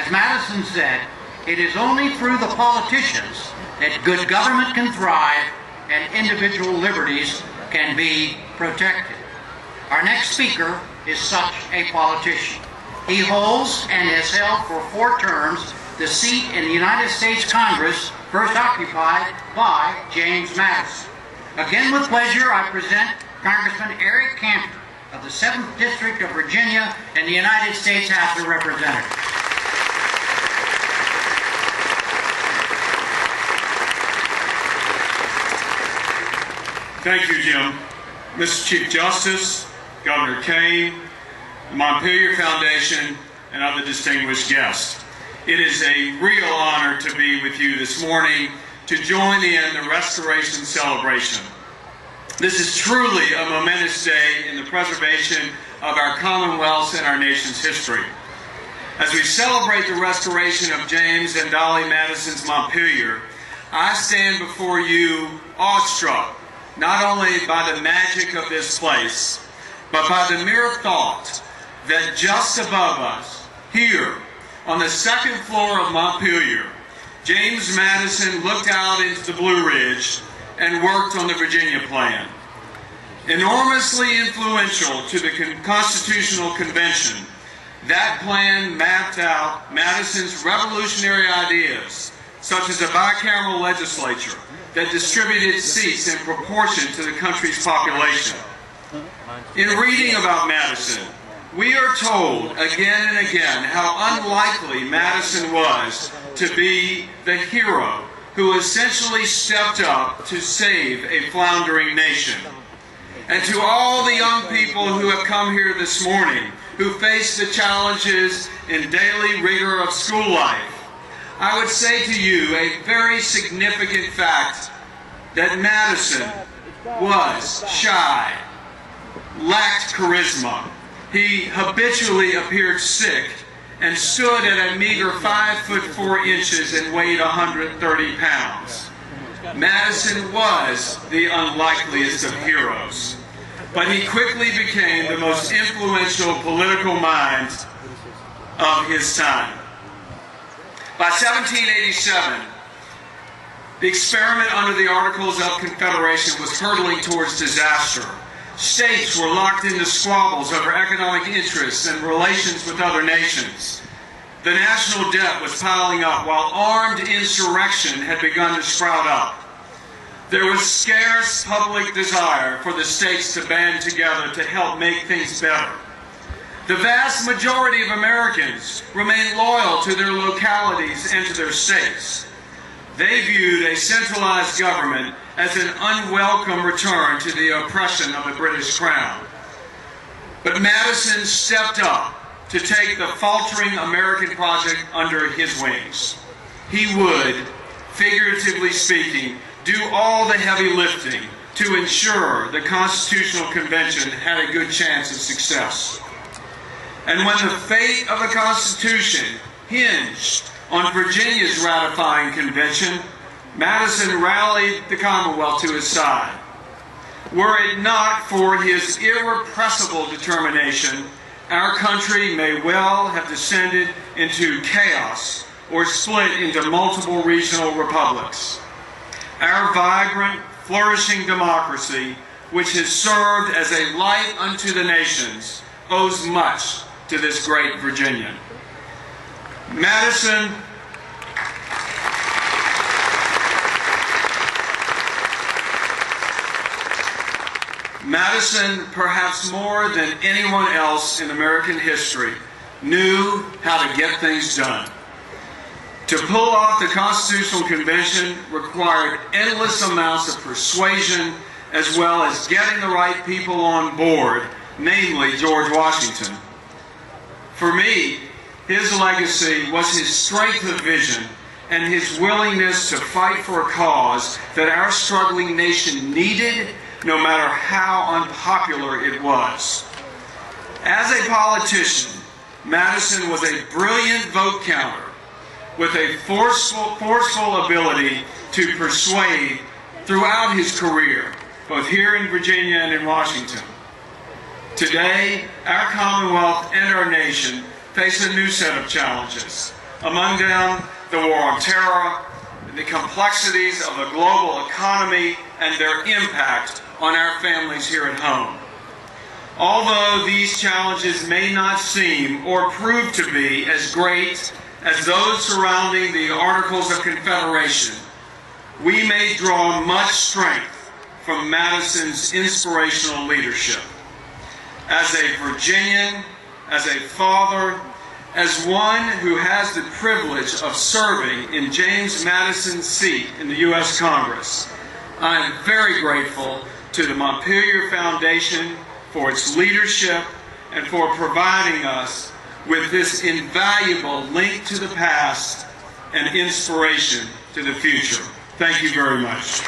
As Madison said, it is only through the politicians that good government can thrive and individual liberties can be protected. Our next speaker is such a politician. He holds and has held for 4 terms the seat in the United States Congress first occupied by James Madison. Again, with pleasure, I present Congressman Eric Cantor of the 7th District of Virginia in the United States House of Representatives. Thank you, Jim. Mr. Chief Justice, Governor Kane, the Montpelier Foundation, and other distinguished guests. It is a real honor to be with you this morning to join in the restoration celebration. This is truly a momentous day in the preservation of our Commonwealth's and our nation's history. As we celebrate the restoration of James and Dolly Madison's Montpelier, I stand before you awestruck, not only by the magic of this place, but by the mere thought that just above us, here, on the 2nd floor of Montpelier, James Madison looked out into the Blue Ridge and worked on the Virginia Plan. Enormously influential to the Constitutional Convention, that plan mapped out Madison's revolutionary ideas, such as a bicameral legislature that distributed seats in proportion to the country's population. In reading about Madison, we are told again and again how unlikely Madison was to be the hero who essentially stepped up to save a floundering nation. And to all the young people who have come here this morning, who face the challenges in daily rigor of school life, I would say to you a very significant fact that Madison was shy, lacked charisma. He habitually appeared sick and stood at a meager 5 foot 4 inches and weighed 130 pounds. Madison was the unlikeliest of heroes, but he quickly became the most influential political mind of his time. By 1787, the experiment under the Articles of Confederation was hurtling towards disaster. States were locked into squabbles over economic interests and relations with other nations. The national debt was piling up while armed insurrection had begun to sprout up. There was scarce public desire for the states to band together to help make things better. The vast majority of Americans remained loyal to their localities and to their states. They viewed a centralized government as an unwelcome return to the oppression of the British Crown. But Madison stepped up to take the faltering American project under his wings. He would, figuratively speaking, do all the heavy lifting to ensure the Constitutional Convention had a good chance of success. And when the fate of the Constitution hinged on Virginia's ratifying convention, Madison rallied the Commonwealth to his side. Were it not for his irrepressible determination, our country may well have descended into chaos or split into multiple regional republics. Our vibrant, flourishing democracy, which has served as a light unto the nations, owes much to this great Virginian. Madison, perhaps more than anyone else in American history, knew how to get things done. To pull off the Constitutional Convention required endless amounts of persuasion as well as getting the right people on board, namely George Washington. For me, his legacy was his strength of vision and his willingness to fight for a cause that our struggling nation needed, no matter how unpopular it was. As a politician, Madison was a brilliant vote counter with a forceful ability to persuade throughout his career, both here in Virginia and in Washington. Today, our Commonwealth and our nation face a new set of challenges. Among them, the war on terror, the complexities of the global economy, and their impact on our families here at home. Although these challenges may not seem or prove to be as great as those surrounding the Articles of Confederation, we may draw much strength from Madison's inspirational leadership. As a Virginian, as a father, as one who has the privilege of serving in James Madison's seat in the U.S. Congress, I am very grateful to the Montpelier Foundation for its leadership and for providing us with this invaluable link to the past and inspiration to the future. Thank you very much.